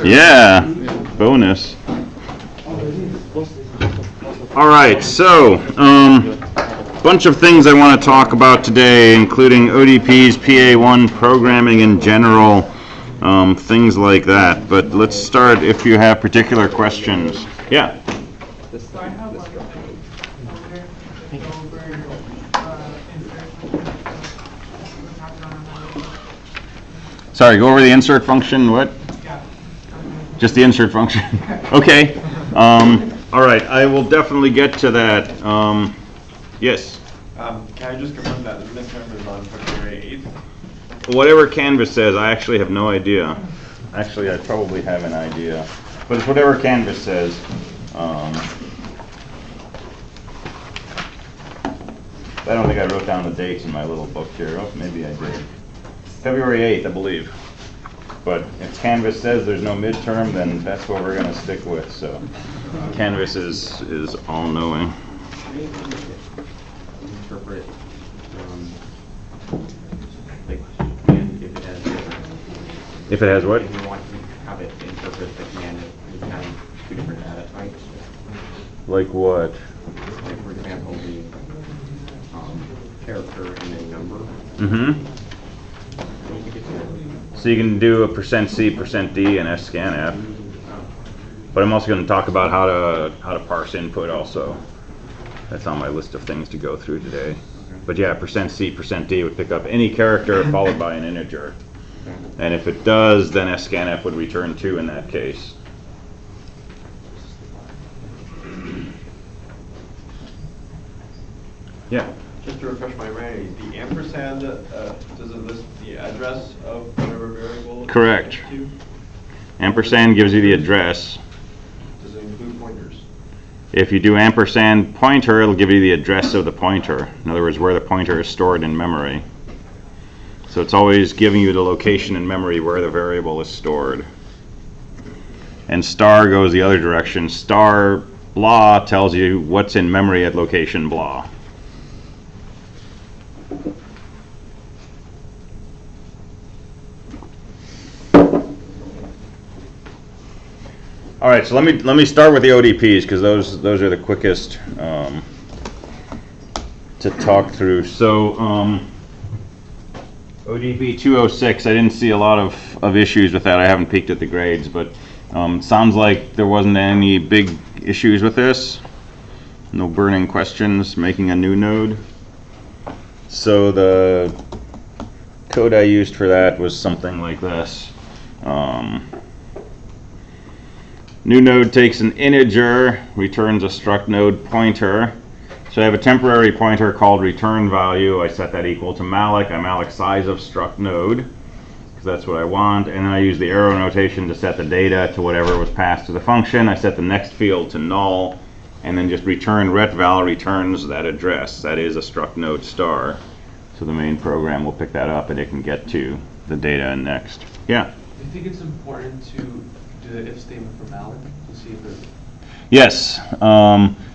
Yeah, bonus. All right, so bunch of things I want to talk about today, including ODPs, PA1 programming in general, things like that. But let's start if you have particular questions. Yeah. So I have like Sorry, go over the insert function. What? Just the insert function. Okay. All right, I will definitely get to that. Yes. Can I just confirm that the midterm is on February 8th? Whatever Canvas says, I actually have no idea. Actually, I probably have an idea. But it's whatever Canvas says. I don't think I wrote down the dates in my little book here. Oh, maybe I did. February 8th, I believe. But if Canvas says there's no midterm, then that's what we're going to stick with. So Canvas is all-knowing. Interpret, like, command if it has different. If it has what? If you want to have it interpret the command, you can have two different data types. Like what? Like, for example, the character and then number. Mm-hmm. So you can do a %C, %D, and scanf. But I'm also going to talk about how to parse input also. That's on my list of things to go through today. But yeah, %C, %D would pick up any character followed by an integer. And if it does, then scanf would return 2 in that case. Yeah. Just to refresh my memory, the ampersand, does it list the address of whatever variable? it's Correct. set to? Ampersand gives you the address. Does it include pointers? If you do ampersand pointer, it'll give you the address of the pointer. In other words, where the pointer is stored in memory. So it's always giving you the location in memory where the variable is stored. And star goes the other direction. Star blah tells you what's in memory at location blah. All right, so let me start with the ODPs because those are the quickest to talk through. So ODP 206, I didn't see a lot of issues with that. I haven't peeked at the grades, but sounds like there wasn't any big issues with this. No burning questions. Making a new node. So the code I used for that was something like this. New node takes an integer, returns a struct node pointer. So I have a temporary pointer called return value. I set that equal to malloc. I malloc size of struct node, because that's what I want. And then I use the arrow notation to set the data to whatever was passed to the function. I set the next field to null, and then just return retval returns that address. That is a struct node star. So the main program will pick that up and it can get to the data next. Yeah? Do you think it's important to do the if statement for malloc to see if it... Yes.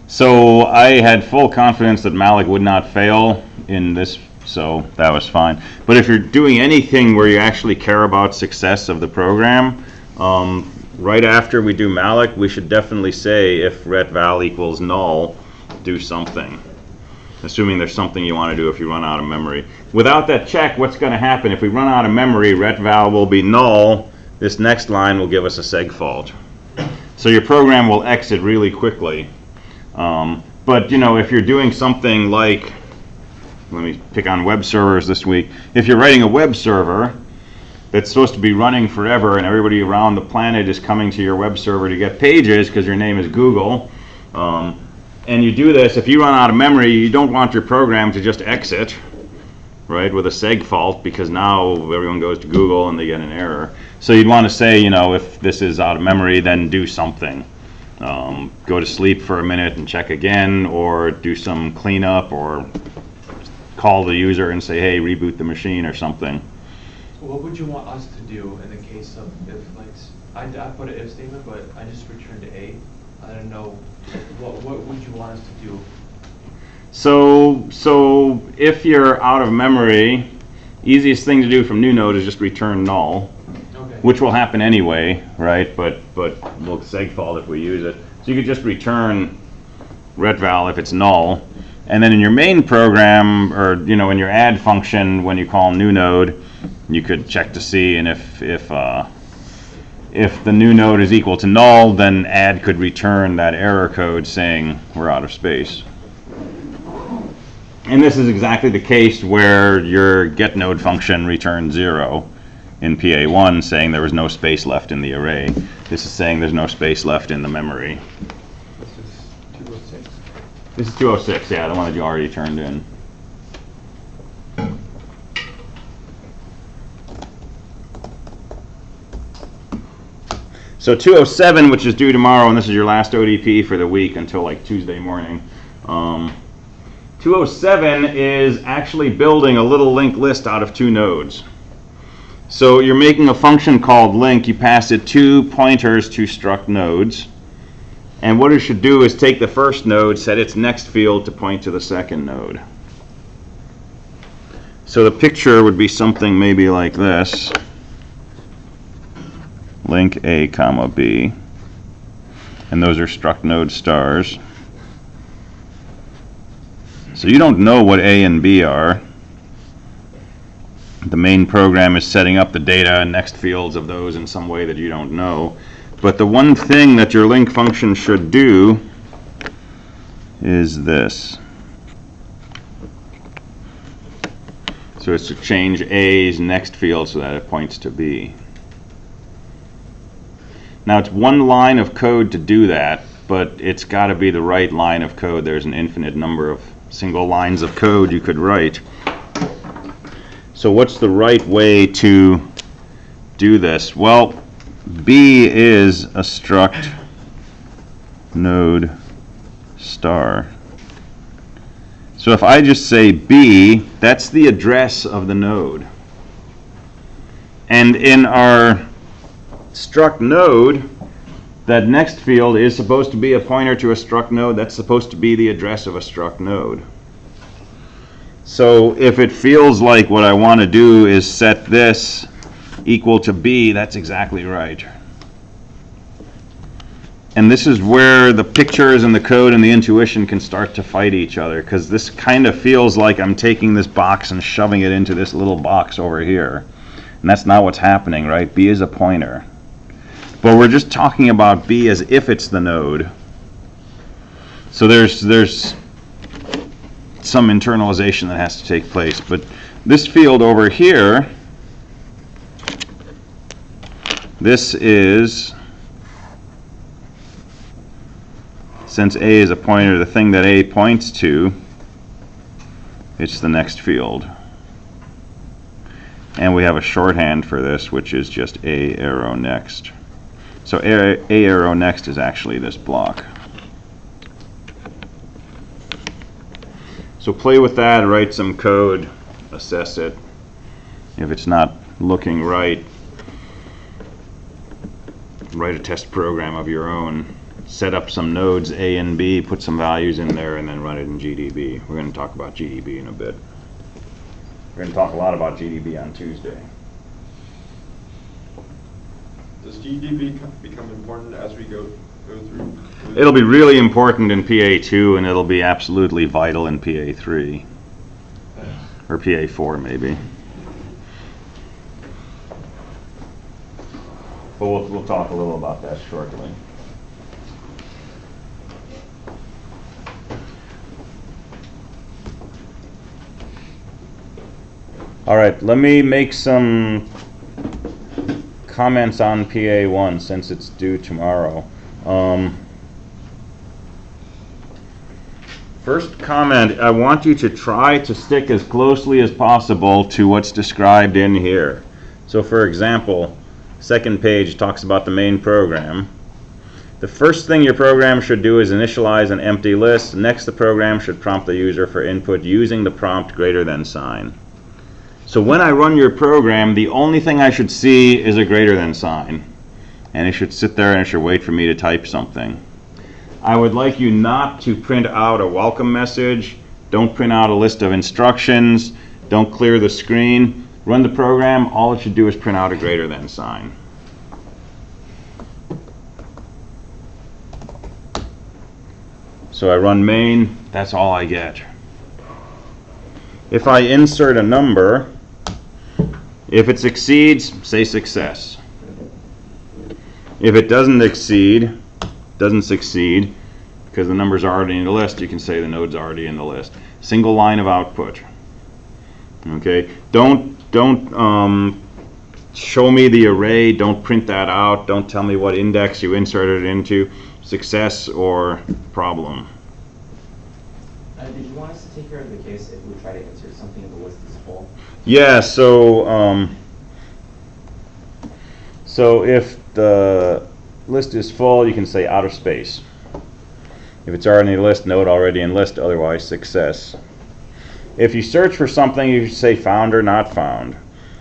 So I had full confidence that malloc would not fail in this, so that was fine. But if you're doing anything where you actually care about success of the program, right after we do malloc, we should definitely say if retval equals null, do something. Assuming there's something you want to do if you run out of memory. Without that check, what's going to happen? If we run out of memory, retval will be null. This next line will give us a seg fault. So your program will exit really quickly. But you know, if you're doing something like, let me pick on web servers this week. If you're writing a web server that's supposed to be running forever and everybody around the planet is coming to your web server to get pages because your name is Google, and you do this, if you run out of memory, you don't want your program to just exit, right, with a seg fault, because now everyone goes to Google and they get an error. So you'd want to say, you know, if this is out of memory, then do something. Go to sleep for a minute and check again, or do some cleanup, or call the user and say, hey, reboot the machine or something. What would you want us to do in the case of if, like, I put an if statement, but I just returned A? I don't know. What would you want us to do? So if you're out of memory, easiest thing to do from new node is just return null. which will happen anyway, right? But we'll segfault if we use it. So you could just return retval if it's null. And then in your main program, or in your add function, when you call new node, you could check to see, and if the new node is equal to null, then add could return that error code saying we're out of space. And this is exactly the case where your getNode function returned 0 in PA1, saying there was no space left in the array. This is saying there's no space left in the memory. This is 206. This is 206, yeah, the one that you already turned in. So 207, which is due tomorrow, and this is your last ODP for the week until like Tuesday morning. 207 is actually building a little linked list out of 2 nodes. So you're making a function called link. You pass it 2 pointers to struct nodes. And what it should do is take the first node, set its next field to point to the second node. So the picture would be something maybe like this. Link A comma B. And those are struct node stars. So you don't know what A and B are. The main program is setting up the data and next fields of those in some way that you don't know. But the one thing that your link function should do is this. So it's to change A's next field so that it points to B. Now it's one line of code to do that, but it's got to be the right line of code. There's an infinite number of single lines of code you could write. So what's the right way to do this? Well, B is a struct node star. So if I just say B, that's the address of the node. And in our struct node, that next field is supposed to be a pointer to a struct node. That's supposed to be the address of a struct node. So if it feels like what I want to do is set this equal to B, that's exactly right. And this is where the pictures and the code and the intuition can start to fight each other, because this kind of feels like I'm taking this box and shoving it into this little box over here. And that's not what's happening, right? B is a pointer. But we're just talking about B as if it's the node. So there's some internalization that has to take place. But this field over here, this is, since A is a pointer, the thing that A points to, it's the next field. And we have a shorthand for this, which is just A arrow next. So A arrow next is actually this block. So play with that, write some code, assess it. If it's not looking right, write a test program of your own. Set up some nodes A and B, put some values in there, and then run it in GDB. We're going to talk about GDB in a bit. We're going to talk a lot about GDB on Tuesday. Does GDB become important as we go through? It'll be really important in PA2, and it'll be absolutely vital in PA3. Or PA4, maybe. But we'll talk a little about that shortly. All right, let me make some comments on PA1 since it's due tomorrow. First comment, I want you to try to stick as closely as possible to what's described in here. So for example, second page talks about the main program. The first thing your program should do is initialize an empty list. Next, the program should prompt the user for input using the prompt greater than sign. So when I run your program, the only thing I should see is a greater than sign. And it should sit there and it should wait for me to type something. I would like you not to print out a welcome message. Don't print out a list of instructions. Don't clear the screen. Run the program. All it should do is print out a greater than sign. So I run main, that's all I get. If I insert a number, if it succeeds, say success. If it doesn't succeed, because the number's already in the list, you can say the node's already in the list. Single line of output. Okay, don't show me the array, don't print that out, don't tell me what index you inserted it into, success or problem. Did you want us to take care of the case if we try to insert something in the list as full? Yeah, so if the list is full, you can say out of space. If it's already in the list, node already in list, otherwise success. If you search for something, you say found or not found.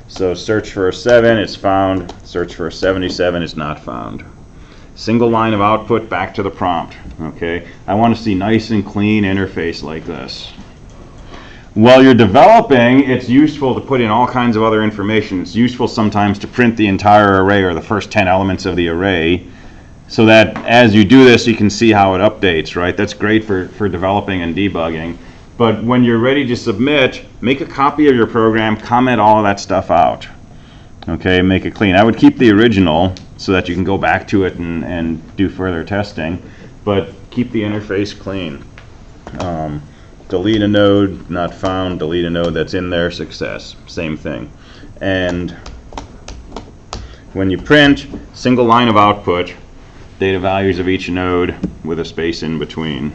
So search for a 7, it's found. Search for a 77, it's not found. Single line of output back to the prompt. Okay, I want to see nice and clean interface like this. While you're developing, it's useful to put in all kinds of other information. It's useful sometimes to print the entire array or the first 10 elements of the array, so that as you do this, you can see how it updates, right? That's great for developing and debugging. But when you're ready to submit, make a copy of your program, comment all of that stuff out. Okay, make it clean. I would keep the original so that you can go back to it and do further testing, but keep the interface clean. Delete a node, not found. Delete a node that's in there, success. Same thing. And when you print, single line of output, data values of each node with a space in between.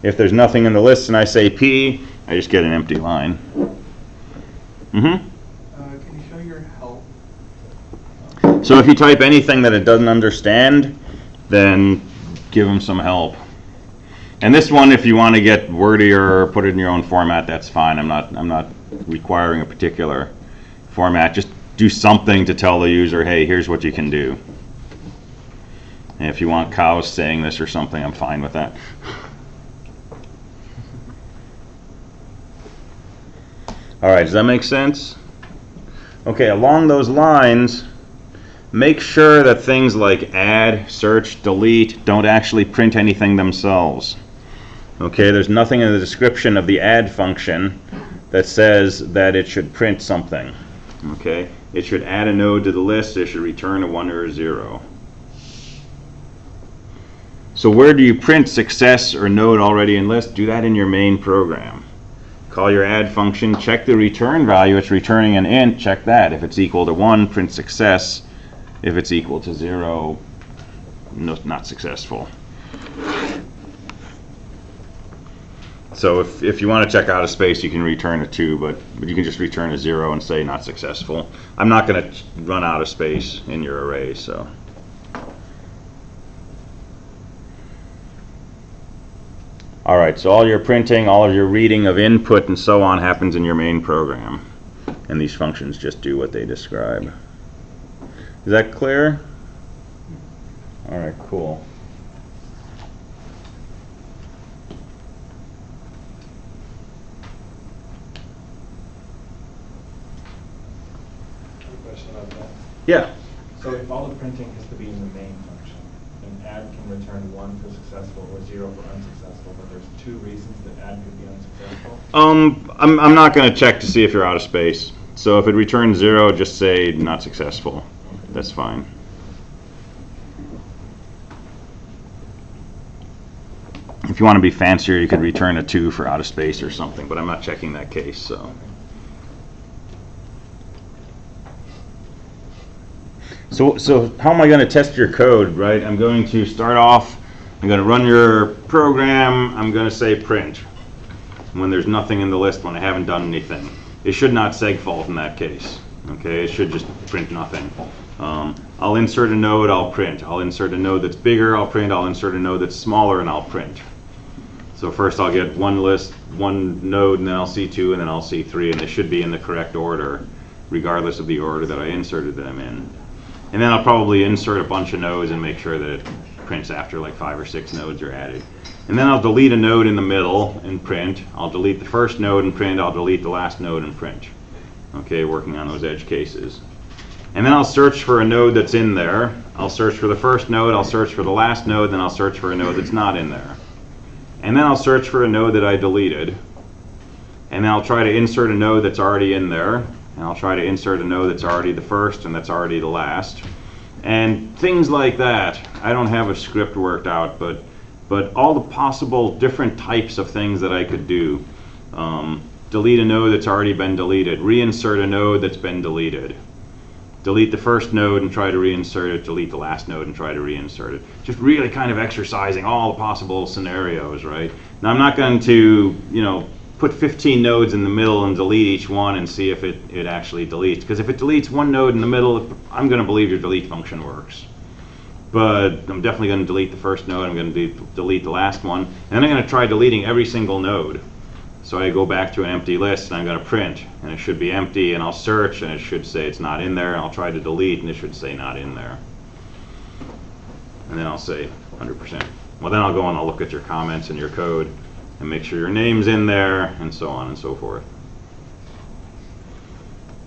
If there's nothing in the list and I say P, I just get an empty line. Can you show your help? So if you type anything that it doesn't understand, then give them some help. And this one, if you want to get wordier or put it in your own format, that's fine. I'm not requiring a particular format. Just do something to tell the user, hey, here's what you can do. And if you want cows saying this or something, I'm fine with that. All right, does that make sense? Okay, along those lines, make sure that things like add, search, delete don't actually print anything themselves. Okay, there's nothing in the description of the add function that says that it should print something. Okay, it should add a node to the list, it should return a 1 or a 0. So where do you print success or node already in list? Do that in your main program. Call your add function, check the return value, it's returning an int, check that. If it's equal to 1, print success. If it's equal to 0, no, not successful. So if you want to check out of space, you can return a 2, but you can just return a 0 and say not successful. I'm not going to run out of space in your array, so. All right, so all your printing, all of your reading of input and so on happens in your main program. And these functions just do what they describe. Is that clear? All right, cool. Question about that. Yeah. So if all the printing has to be in the main function, then add can return 1 for successful or 0 for unsuccessful, but there's 2 reasons that add could be unsuccessful? I'm not going to check to see if you're out of space. So if it returns 0, just say not successful. That's fine. If you want to be fancier, you could return a 2 for out of space or something, but I'm not checking that case, so. So how am I going to test your code, right? I'm going to start off, I'm going to run your program, I'm going to say print when there's nothing in the list, when I haven't done anything. It should not segfault in that case, okay? It should just print nothing. I'll insert a node, I'll print. I'll insert a node that's bigger, I'll print. I'll insert a node that's smaller, and I'll print. So first I'll get one node, and then I'll see 2, and then I'll see 3, and they should be in the correct order, regardless of the order that I inserted them in. And then I'll probably insert a bunch of nodes and make sure that it prints after like 5 or 6 nodes are added. And then I'll delete a node in the middle and print. I'll delete the first node and print. I'll delete the last node and print. Okay, working on those edge cases. And then I'll search for a node that's in there. I'll search for the first node, I'll search for the last node, then I'll search for a node that's not in there. And then I'll search for a node that I deleted. And then I'll try to insert a node that's already in there. And I'll try to insert a node that's already the first and that's already the last. And things like that. I don't have a script worked out, but all the possible different types of things that I could do. Delete a node that's already been deleted. Reinsert a node that's been deleted. Delete the first node and try to reinsert it. Delete the last node and try to reinsert it. Just really kind of exercising all the possible scenarios, right? Now I'm not going to, put 15 nodes in the middle and delete each one and see if it actually deletes. Because if it deletes one node in the middle, I'm going to believe your delete function works. But I'm definitely going to delete the first node. I'm going to delete the last one. And then I'm going to try deleting every single node. So I go back to an empty list and I'm going to print, and it should be empty, and I'll search and it should say it's not in there, and I'll try to delete and it should say not in there. And then I'll say 100%. Well, then I'll go and I'll look at your comments and your code and make sure your name's in there, and so on and so forth.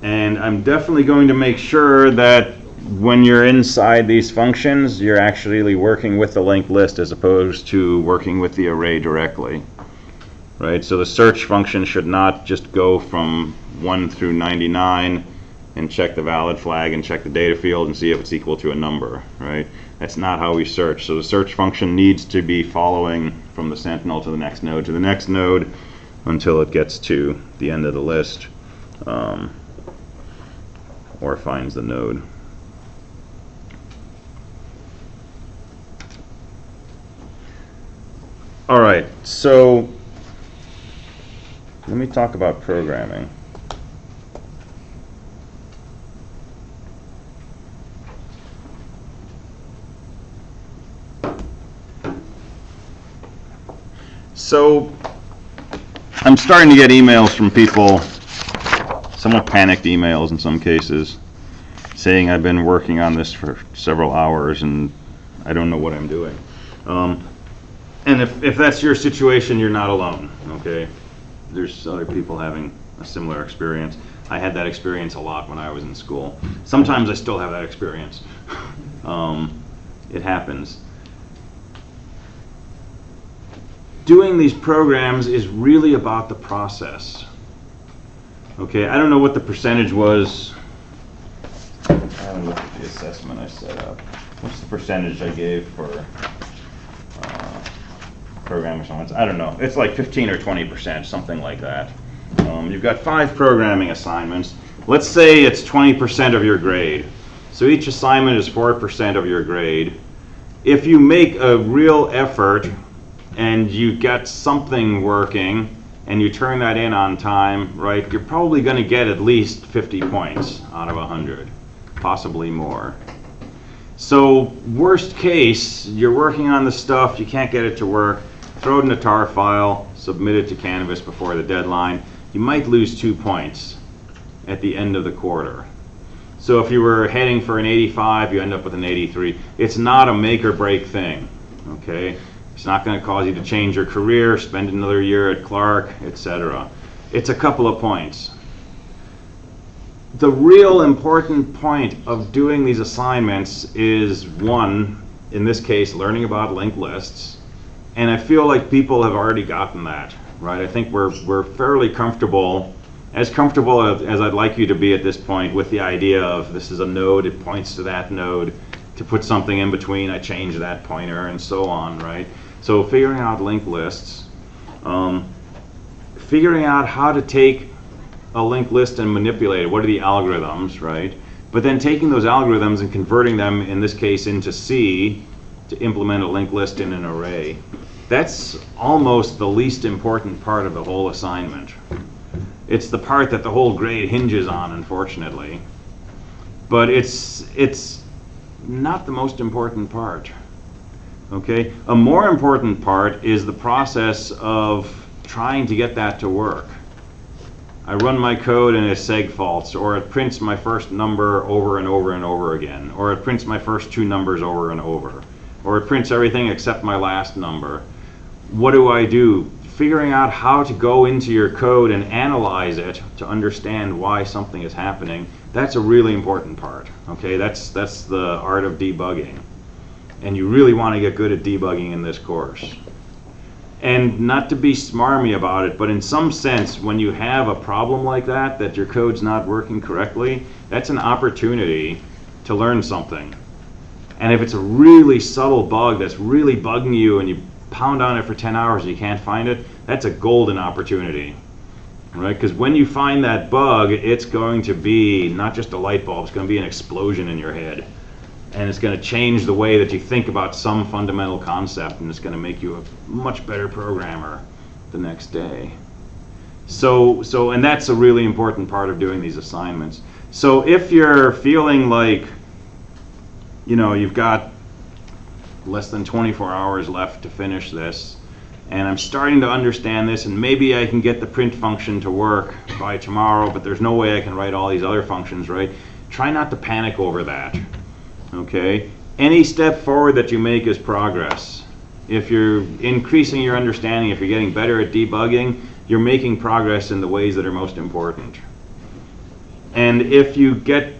And I'm definitely going to make sure that when you're inside these functions, you're actually working with the linked list as opposed to working with the array directly. Right, so the search function should not just go from 1 through 99 and check the valid flag and check the data field and see if it's equal to a number, right? That's not how we search. So the search function needs to be following from the sentinel to the next node until it gets to the end of the list, or finds the node. All right, so let me talk about programming. So I'm starting to get emails from people, somewhat panicked emails in some cases, saying I've been working on this for several hours and I don't know what I'm doing. And if that's your situation, you're not alone, okay? There's other people having a similar experience. I had that experience a lot when I was in school. Sometimes I still have that experience. It happens. Doing these programs is really about the process. Okay, I don't know what the percentage was. I haven't looked at the assessment I set up. What's the percentage I gave for program assignments? I don't know. It's like 15 or 20%, something like that. You've got 5 programming assignments. Let's say it's 20% of your grade. So each assignment is 4% of your grade. If you make a real effort and you get something working and you turn that in on time, right, you're probably going to get at least 50 points out of 100, possibly more. So worst case, you're working on the stuff, you can't get it to work, throw it in a tar file, submit it to Canvas before the deadline. You might lose 2 points at the end of the quarter. So if you were heading for an 85, you end up with an 83. It's not a make or break thing, okay? It's not going to cause you to change your career, spend another year at Clark, etc. It's a couple of points. The real important point of doing these assignments is, one, in this case, learning about linked lists. And I feel like people have already gotten that, right? I think we're fairly comfortable, as comfortable as I'd like you to be at this point with the idea of this is a node, it points to that node. To put something in between, I change that pointer, and so on, right? So figuring out linked lists, figuring out how to take a linked list and manipulate it. What are the algorithms, right? But then taking those algorithms and converting them, in this case, into C to implement a linked list in an array. That's almost the least important part of the whole assignment. It's the part that the whole grade hinges on, unfortunately. But it's not the most important part. Okay? A more important part is the process of trying to get that to work. I run my code and it seg faults, or it prints my first number over and over and over again, or it prints my first 2 numbers over and over, or it prints everything except my last number. What do I do? figuring out how to go into your code and analyze it to understand why something is happening, that's a really important part. Okay, that's the art of debugging. And you really want to get good at debugging in this course. And not to be smarmy about it, but in some sense, when you have a problem like that your code's not working correctly, that's an opportunity to learn something. And if it's a really subtle bug that's really bugging you and you pound on it for 10 hours and you can't find it, that's a golden opportunity, right? Because when you find that bug, it's going to be not just a light bulb, it's going to be an explosion in your head. And it's going to change the way that you think about some fundamental concept, and it's going to make you a much better programmer the next day. And that's a really important part of doing these assignments. So if you're feeling like, you've got less than 24 hours left to finish this, and I'm starting to understand this, and maybe I can get the print function to work by tomorrow, but there's no way I can write all these other functions, right? Try not to panic over that. Okay? Any step forward that you make is progress. If you're increasing your understanding, if you're getting better at debugging, you're making progress in the ways that are most important. And if you get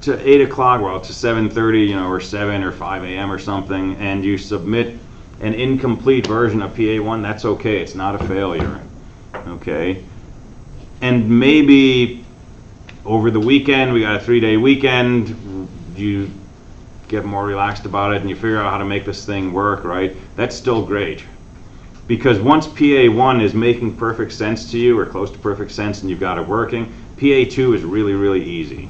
to 8 o'clock, well, to 7:30, or 7 or 5 a.m. or something, and you submit an incomplete version of PA1, that's okay. It's not a failure. Okay? And maybe over the weekend, we got a 3-day weekend, you get more relaxed about it and you figure out how to make this thing work, right? That's still great. Because once PA1 is making perfect sense to you, or close to perfect sense, and you've got it working, PA2 is really, really easy.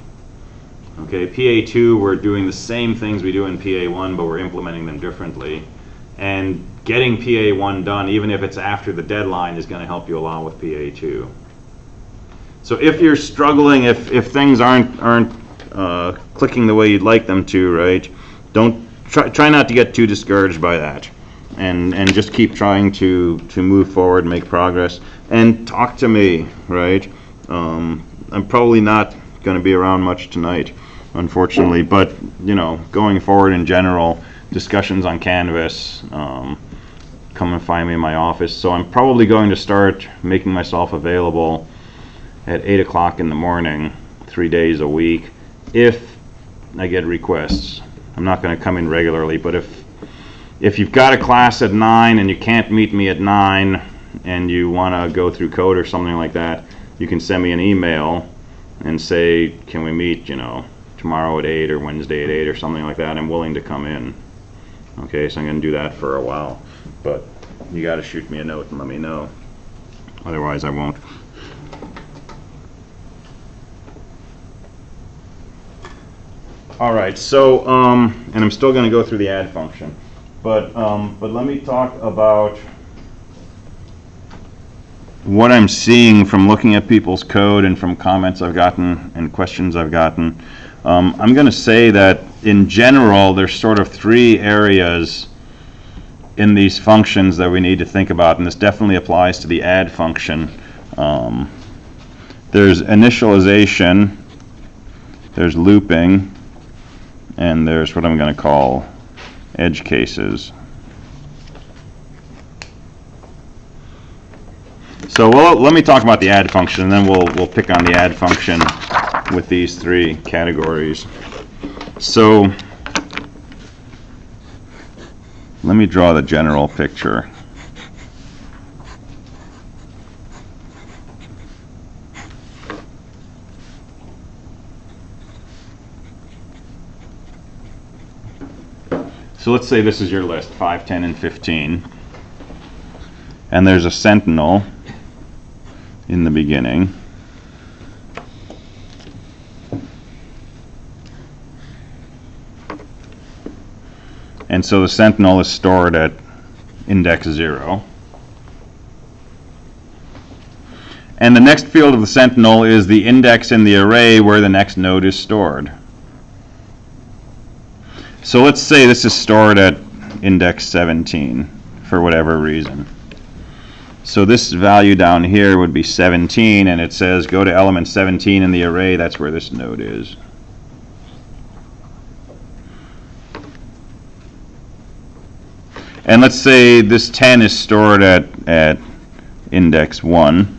Okay, PA2, we're doing the same things we do in PA1, but we're implementing them differently. And getting PA1 done, even if it's after the deadline, is going to help you a lot with PA2. So if you're struggling, if things aren't clicking the way you'd like them to, right? Don't try not to get too discouraged by that, and just keep trying to move forward, make progress, and talk to me, right? I'm probably not going to be around much tonight, unfortunately, but going forward in general, discussions on Canvas, come and find me in my office. So I'm probably going to start making myself available at 8 o'clock in the morning, 3 days a week, if I get requests. I'm not going to come in regularly, but if you've got a class at 9 and you can't meet me at 9 and you want to go through code or something like that, you can send me an email and say, can we meet, tomorrow at 8 or Wednesday at 8 or something like that. I'm willing to come in. Okay, so I'm going to do that for a while. But you got to shoot me a note and let me know. Otherwise, I won't. All right, so, and I'm still going to go through the add function. But let me talk about what I'm seeing from looking at people's code and from comments I've gotten and questions I've gotten. I'm going to say that in general, there's sort of 3 areas in these functions that we need to think about, and this definitely applies to the add function. There's initialization, there's looping, and there's what I'm going to call edge cases. So let me talk about the add function, and then we'll pick on the add function with these 3 categories. So let me draw the general picture. So let's say this is your list, 5, 10, and 15. And there's a sentinel in the beginning. And so the sentinel is stored at index 0. And the next field of the sentinel is the index in the array where the next node is stored. So let's say this is stored at index 17 for whatever reason. So this value down here would be 17, and it says go to element 17 in the array, that's where this node is. And let's say this 10 is stored at index 1.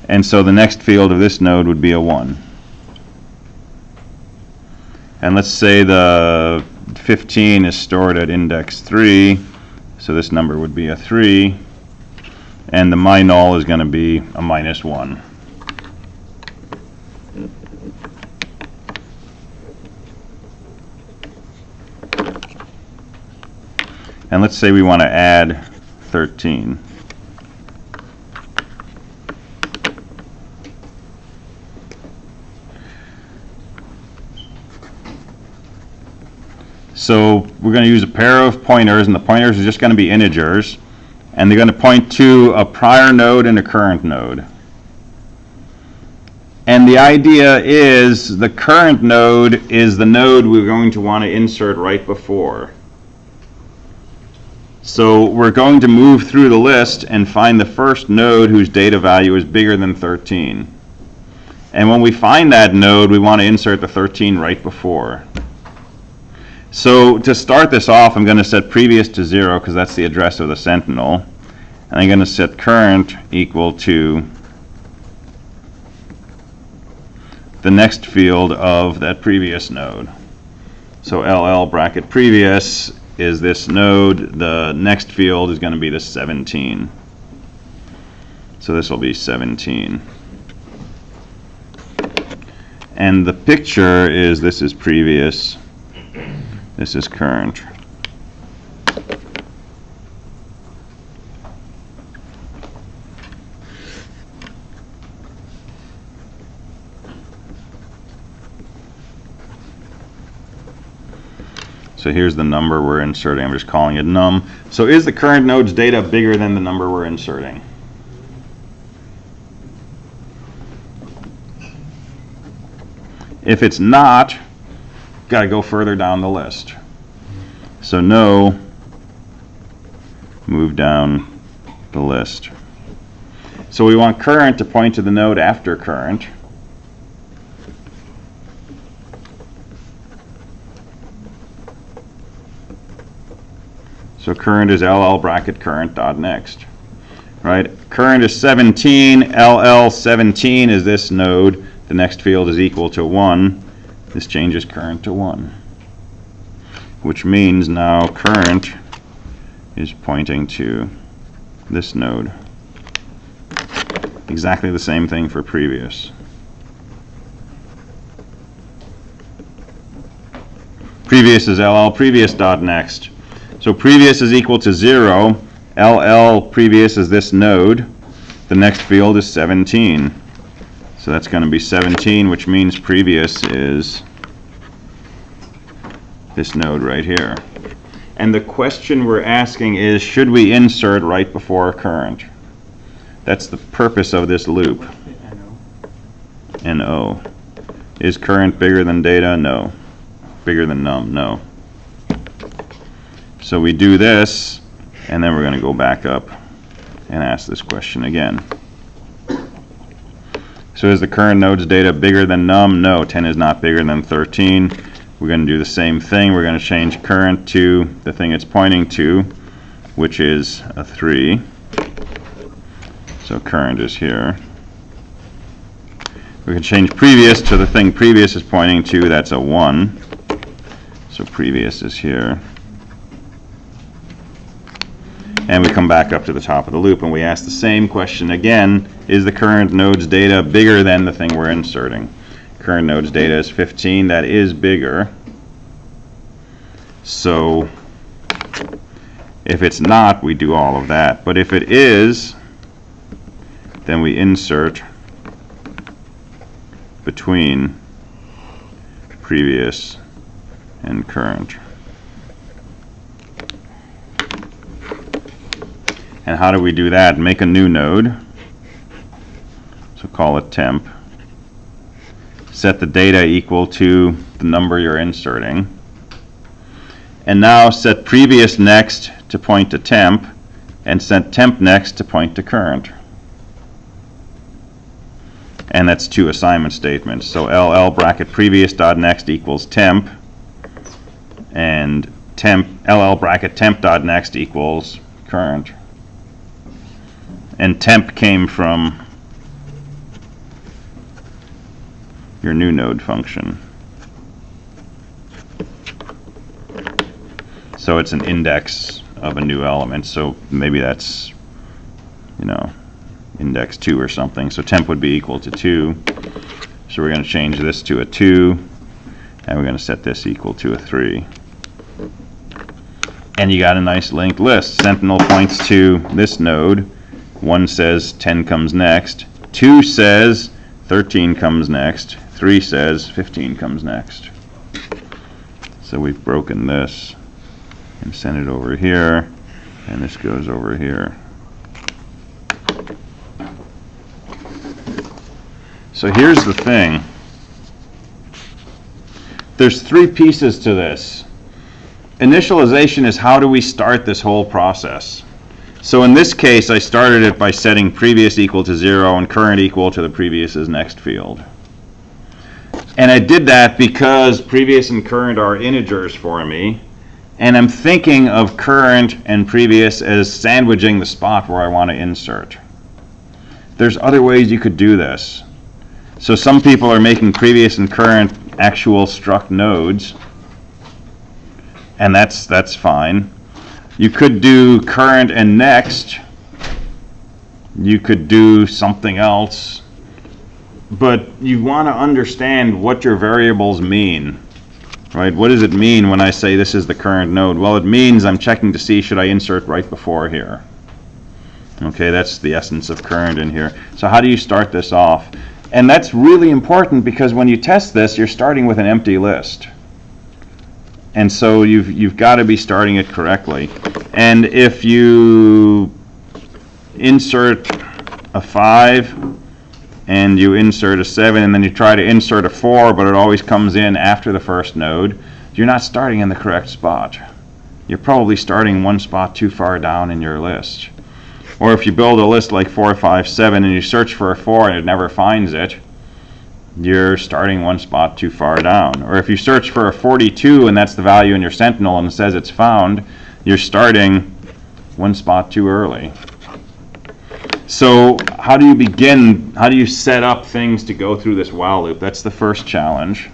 And so the next field of this node would be a 1. And let's say the 15 is stored at index 3, so this number would be a 3, and the my_null is going to be a -1. And let's say we want to add 13. So we're going to use a pair of pointers, and the pointers are just going to be integers, and they're going to point to a prior node and a current node. And the idea is the current node is the node we're going to want to insert right before. So we're going to move through the list and find the first node whose data value is bigger than 13. And when we find that node, we want to insert the 13 right before. So to start this off, I'm going to set previous to 0 because that's the address of the sentinel. And I'm going to set current equal to the next field of that previous node. So LL bracket previous is this node. The next field is going to be the 17. So this will be 17. And the picture is this is previous. This is current. So here's the number we're inserting. I'm just calling it num. So is the current node's data bigger than the number we're inserting? If it's not, got to go further down the list. So no, move down the list. So we want current to point to the node after current. So current is LL bracket current dot next. Right? Current is 17, LL 17 is this node. The next field is equal to 1. This changes current to 1, which means now current is pointing to this node. Exactly the same thing for previous. Previous is LL previous dot next. So previous is equal to 0. LL previous is this node. The next field is 17. So that's going to be 17, which means previous is this node right here. And the question we're asking is, should we insert right before current? That's the purpose of this loop. NO. Is current bigger than data? No. Bigger than num? No. So we do this, and then we're going to go back up and ask this question again. So is the current node's data bigger than num? No, 10 is not bigger than 13. We're going to do the same thing. We're going to change current to the thing it's pointing to, which is a 3. So current is here. We can change previous to the thing previous is pointing to, that's a 1. So previous is here. And we come back up to the top of the loop and we ask the same question again. Is the current node's data bigger than the thing we're inserting? Current node's data is 15. That is bigger. So if it's not, we do all of that. But if it is, then we insert between previous and current. And how do we do that? Make a new node. So call it temp. Set the data equal to the number you're inserting. And now set previous next to point to temp, and set temp next to point to current. And that's 2 assignment statements. So LL bracket previous dot next equals temp, and temp LL bracket temp dot next equals current. and temp came from your new node function. So it's an index of a new element, so maybe that's, index 2 or something. So temp would be equal to 2. So we're going to change this to a 2, and we're going to set this equal to a 3. And you got a nice linked list. Sentinel points to this node. 1 says 10 comes next. 2 says 13 comes next. 3 says 15 comes next. So we've broken this and send it over here, and this goes over here. So here's the thing. There's 3 pieces to this. Initialization is how do we start this whole process. So in this case, I started it by setting previous equal to 0 and current equal to the previous's next field. And I did that because previous and current are integers for me. And I'm thinking of current and previous as sandwiching the spot where I want to insert. There's other ways you could do this. So some people are making previous and current actual struct nodes, and that's fine. You could do current and next. You could do something else. But you want to understand what your variables mean. Right? What does it mean when I say this is the current node? Well, it means I'm checking to see should I insert right before here. Okay, that's the essence of current in here. So how do you start this off? And that's really important because when you test this, you're starting with an empty list. And so you've got to be starting it correctly. And if you insert a 5 and you insert a 7 and then you try to insert a 4, but it always comes in after the first node, you're not starting in the correct spot. You're probably starting one spot too far down in your list. Or if you build a list like 4, 5, 7 and you search for a 4 and it never finds it, you're starting one spot too far down. Or if you search for a 42 and that's the value in your Sentinel and it says it's found, you're starting one spot too early. So how do you begin? How do you set up things to go through this while loop? That's the first challenge.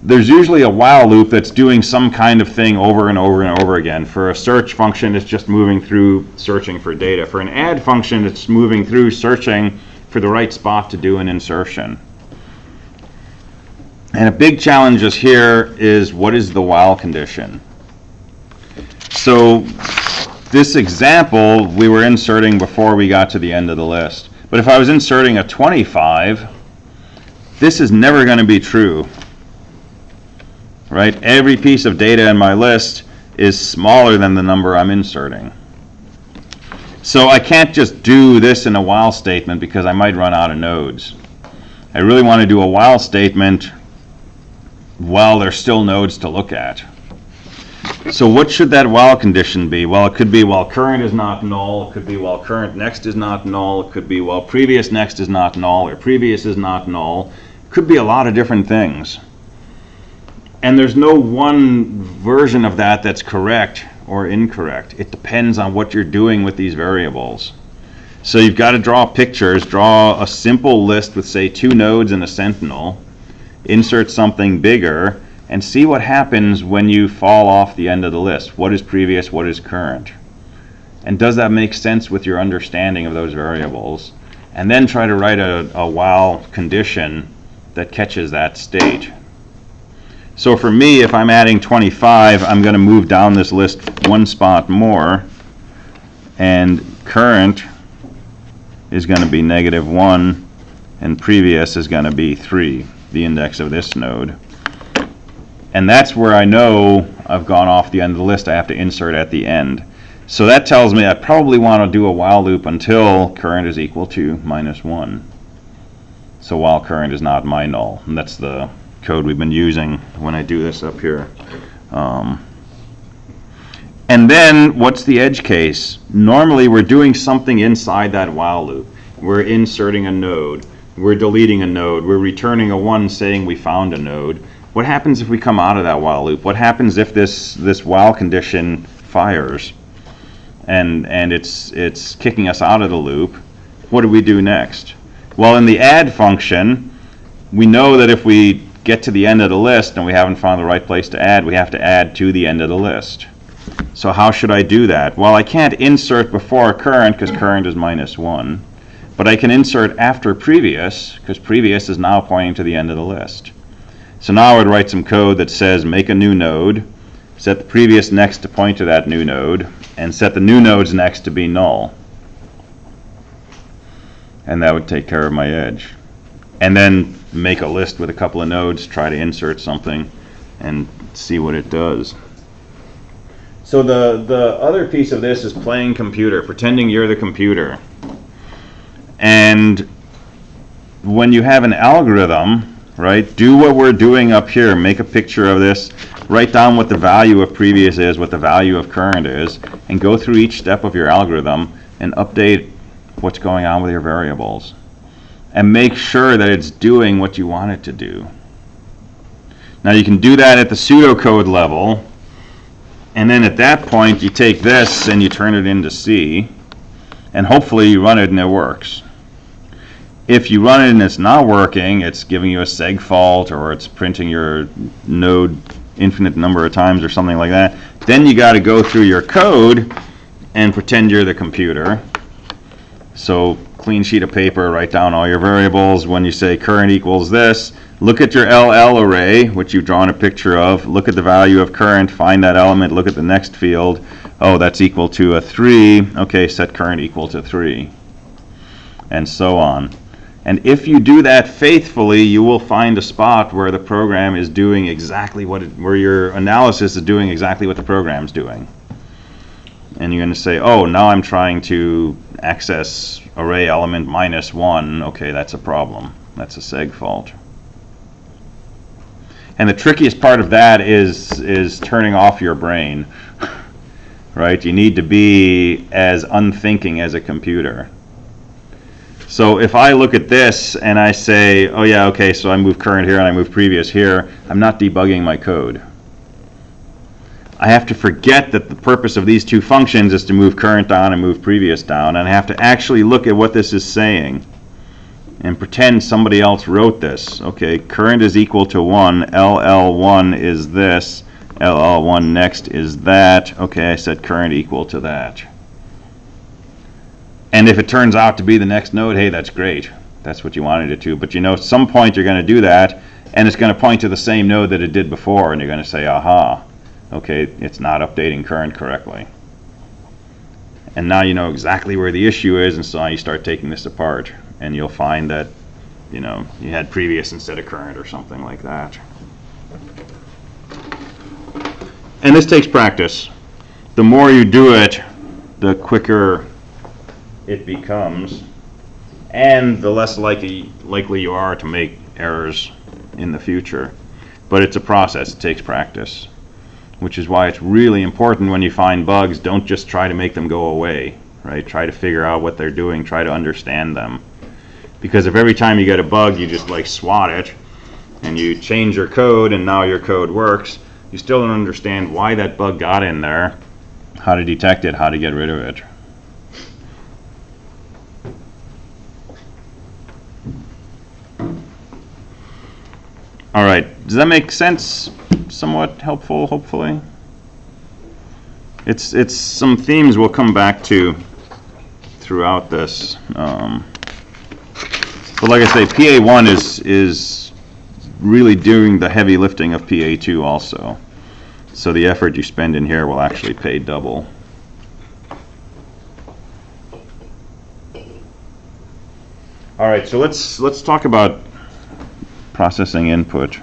There's usually a while loop that's doing some kind of thing over and over and over again. For a search function, it's just moving through searching for data. For an add function, it's moving through searching for the right spot to do an insertion. And a big challenge is here is what is the while condition? So this example we were inserting before we got to the end of the list. But if I was inserting a 25, this is never going to be true. Right? Every piece of data in my list is smaller than the number I'm inserting. So I can't just do this in a while statement because I might run out of nodes. I really want to do a while statement while there's still nodes to look at. So what should that while condition be? Well, it could be while current is not null, it could be while current next is not null, it could be while previous next is not null, or previous is not null. It could be a lot of different things. And there's no one version of that that's correct or incorrect. It depends on what you're doing with these variables. So you've got to draw pictures, draw a simple list with, say, 2 nodes and a Sentinel, insert something bigger, and see what happens when you fall off the end of the list. What is previous, what is current? And does that make sense with your understanding of those variables? And then try to write a while condition that catches that state. So for me, if I'm adding 25, I'm going to move down this list one spot more, and current is going to be -1, and previous is going to be 3, the index of this node. And that's where I know I've gone off the end of the list. I have to insert at the end. So that tells me I probably want to do a while loop until current is equal to -1. So while current is not my null. And that's the code we've been using when I do this up here. And then what's the edge case? Normally we're doing something inside that while loop. We're inserting a node. We're deleting a node. We're returning a 1 saying we found a node. What happens if we come out of that while loop? What happens if this while condition fires? and it's kicking us out of the loop, what do we do next? Well, in the add function, we know that if we get to the end of the list and we haven't found the right place to add, we have to add to the end of the list. So how should I do that? Well, I can't insert before current because current is -1, but I can insert after previous because previous is now pointing to the end of the list. So now I would write some code that says make a new node, set the previous next to point to that new node, and set the new node's next to be null. And that would take care of my edge. And then make a list with a couple of nodes, try to insert something, and see what it does. So the other piece of this is playing computer, pretending you're the computer. And when you have an algorithm, right, do what we're doing up here. Make a picture of this, write down what the value of previous is, what the value of current is, and go through each step of your algorithm and update what's going on with your variables. And make sure that it's doing what you want it to do. Now you can do that at the pseudocode level, and then at that point you take this and you turn it into C, and hopefully you run it and it works. If you run it and it's not working, it's giving you a seg fault, or it's printing your node infinite number of times or something like that, then you got to go through your code and pretend you're the computer. So clean sheet of paper, write down all your variables. When you say current equals this, look at your LL array, which you've drawn a picture of. Look at the value of current, find that element, look at the next field. Oh, that's equal to a 3. Okay, set current equal to 3. And so on. And if you do that faithfully, you will find a spot where the program is doing exactly where your analysis is doing exactly what the program's doing. And you're going to say, oh, now I'm trying to access array element -1. Okay, that's a problem. That's a seg fault. And the trickiest part of that is turning off your brain, right? You need to be as unthinking as a computer. So if I look at this and I say, oh yeah, okay, so I move current here and I move previous here, I'm not debugging my code. I have to forget that the purpose of these two functions is to move current down and move previous down, and I have to actually look at what this is saying and pretend somebody else wrote this. Okay, current is equal to 1, LL1 is this, LL1 next is that. Okay, I set current equal to that. And if it turns out to be the next node, hey, that's great. That's what you wanted it to. But you know, at some point you're going to do that, and it's going to point to the same node that it did before, and you're going to say, aha, okay, it's not updating current correctly. And now you know exactly where the issue is, and so now you start taking this apart, and you'll find that, you know, you had previous instead of current or something like that. And this takes practice. The more you do it, the quicker it becomes, and the less likely you are to make errors in the future. But it's a process, it takes practice, which is why it's really important when you find bugs, don't just try to make them go away, right? Try to figure out what they're doing, try to understand them. Because if every time you get a bug you just like swat it, and you change your code and now your code works, you still don't understand why that bug got in there, how to detect it, how to get rid of it. All right, does that make sense? Somewhat helpful, hopefully. It's some themes we'll come back to throughout this. But like I say, PA1 is really doing the heavy lifting of PA2 also. So the effort you spend in here will actually pay double. All right, so let's talk about processing input,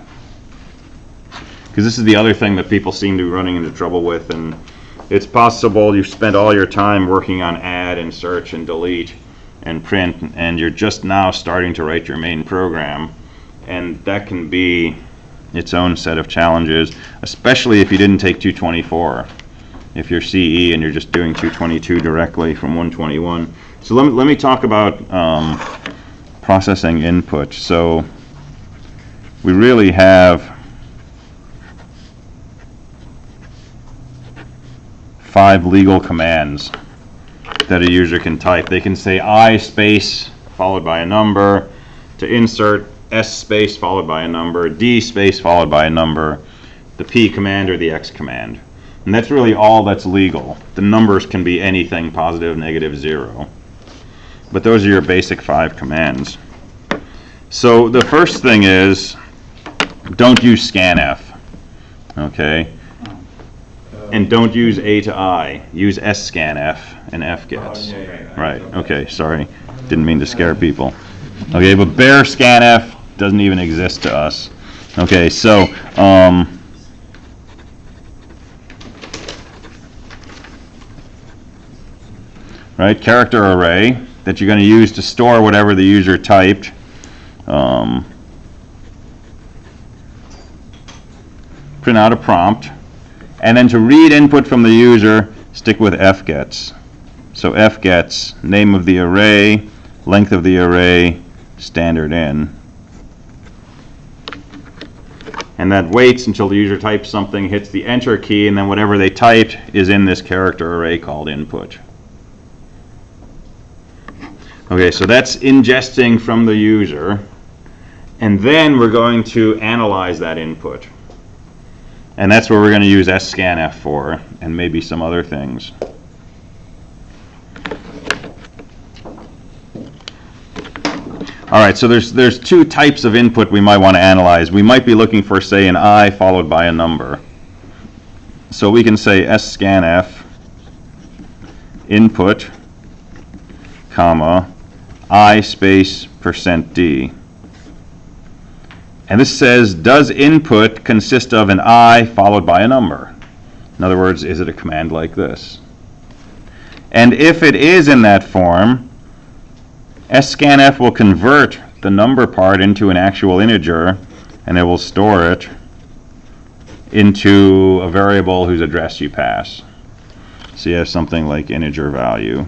because this is the other thing that people seem to be running into trouble with. And it's possible you've spent all your time working on add and search and delete and print, and you're just now starting to write your main program, and that can be its own set of challenges, especially if you didn't take 224. If you're CE and you're just doing 222 directly from 121. So let me talk about processing input. So we really have 5 legal commands that a user can type. They can say I space followed by a number, to insert S space followed by a number, D space followed by a number, the P command or the X command. And that's really all that's legal. The numbers can be anything, positive, negative, 0. But those are your basic 5 commands. So the first thing is, don't use scanf, okay? And don't use A to I. Use scanf and fgets. Right, okay, sorry. Didn't mean to scare people. Okay, but bare scanf doesn't even exist to us. Okay, so, right, character array that you're going to use to store whatever the user typed. Print out a prompt, and then to read input from the user, stick with fgets. So fgets, name of the array, length of the array, standard in. And that waits until the user types something, hits the enter key, and then whatever they typed is in this character array called input. Okay, so that's ingesting from the user, and then we're going to analyze that input. And that's what we're going to use scanf for, and maybe some other things. All right, so there's 2 types of input we might want to analyze. We might be looking for, say, an I followed by a number. So we can say scanf input, comma, I space %d. And this says, does input consist of an I followed by a number? In other words, is it a command like this? And if it is in that form, scanf will convert the number part into an actual integer, and it will store it into a variable whose address you pass. So you have something like integer value.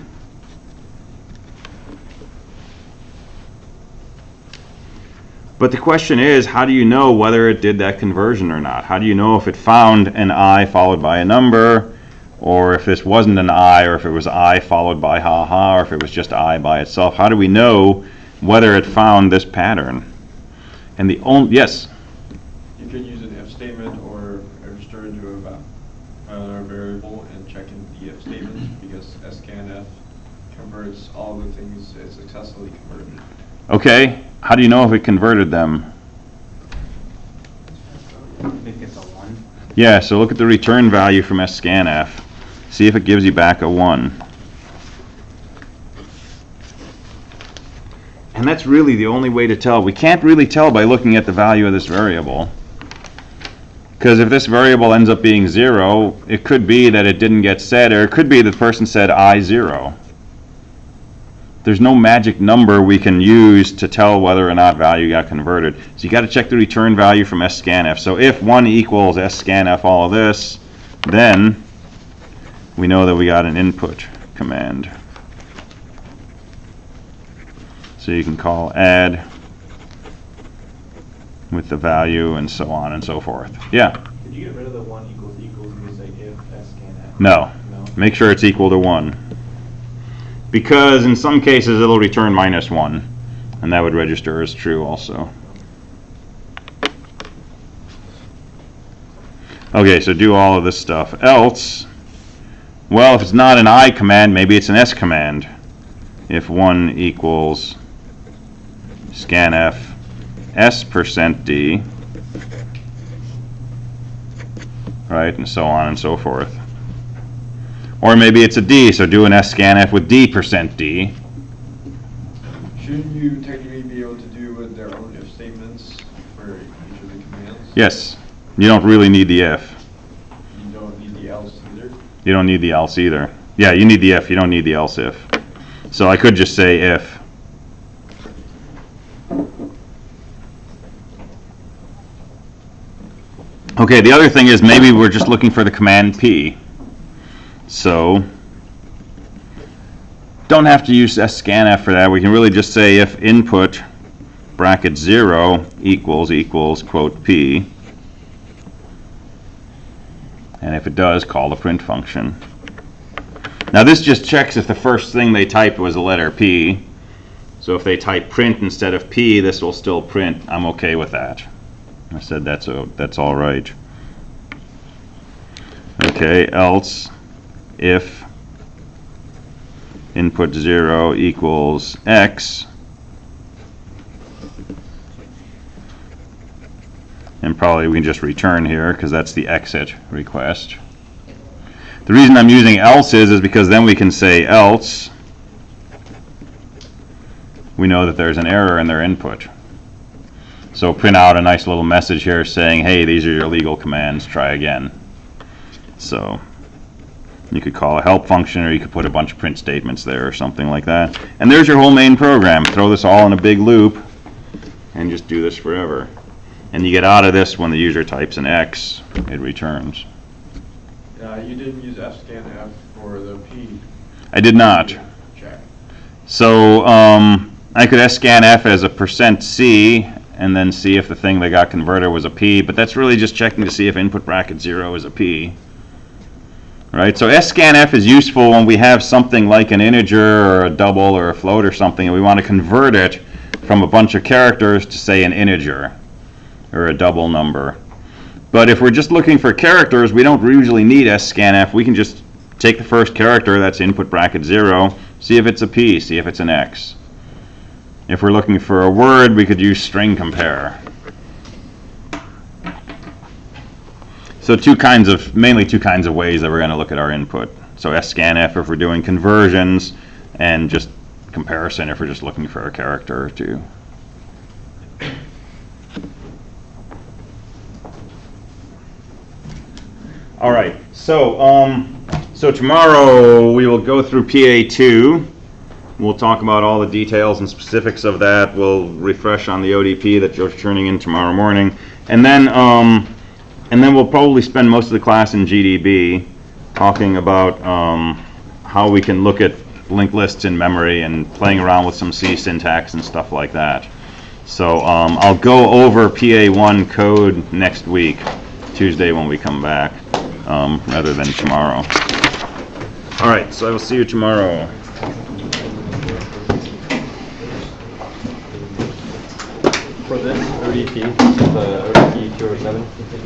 But the question is, how do you know whether it did that conversion or not? How do you know if it found an I followed by a number, or if this wasn't an I, or if it was I followed by ha-ha, or if it was just I by itself? How do we know whether it found this pattern? And the only, yes? You could use an if statement or register into a binary variable and check in the if statement, because scanf converts all the things it successfully converted. Okay, how do you know if it converted them? It gets a 1. Yeah, so look at the return value from scanf. See if it gives you back a 1. And that's really the only way to tell. We can't really tell by looking at the value of this variable. Because if this variable ends up being 0, it could be that it didn't get set, or it could be the person said I0. There's no magic number we can use to tell whether or not value got converted. So you got to check the return value from scanf. So if 1 equals scanf all of this, then we know that we got an input command. So you can call add with the value and so on and so forth. Yeah? Could you get rid of the 1 equals and just say if scanf? No. No? Make sure it's equal to 1. Because in some cases it'll return -1, and that would register as true also. Okay, so do all of this stuff. Else, well, if it's not an I command, maybe it's an S command. If 1 equals scanf s%d, right, and so on and so forth. Or maybe it's a D, so do an scanf with d%d. Shouldn't you technically be able to do with their own if statements for each of the commands? Yes, you don't really need the if. You don't need the else either? You don't need the else either. Yeah, you need the if, you don't need the else if. So I could just say if. Okay, the other thing is maybe we're just looking for the command P. So don't have to use scanf for that. We can really just say if input bracket 0 equals quote P. And if it does, call the print function. Now this just checks if the first thing they typed was the letter P. So if they type print instead of P, this will still print. I'm okay with that. I said that's all right. Okay, else if input 0 equals X, and probably we can just return here because that's the exit request. The reason I'm using else is because then we can say else. We know that there's an error in their input. So print out a nice little message here saying, hey, these are your legal commands, try again. So you could call a help function, or you could put a bunch of print statements there or something like that. And there's your whole main program. Throw this all in a big loop and just do this forever. And you get out of this when the user types an X, it returns. You didn't use fscanf for the P. I did not. Check. So I could scanf as a %C and then see if the thing that got converted was a P, but that's really just checking to see if input bracket 0 is a P. Right? So scanf is useful when we have something like an integer or a double or a float or something, and we want to convert it from a bunch of characters to, say, an integer or a double number. But if we're just looking for characters, we don't usually need scanf. We can just take the first character, that's input bracket 0, see if it's a P, see if it's an X. If we're looking for a word, we could use string compare. So mainly two kinds of ways that we're going to look at our input. So scanf if we're doing conversions, and just comparison if we're just looking for a character or two. All right, so tomorrow we will go through PA2. We'll talk about all the details and specifics of that. We'll refresh on the ODP that Joe's turning in tomorrow morning, and then we'll probably spend most of the class in GDB talking about how we can look at linked lists in memory and playing around with some C syntax and stuff like that. So I'll go over PA1 code next week, Tuesday when we come back, rather than tomorrow. All right, so I will see you tomorrow. For this ODP, this is the ODP 207.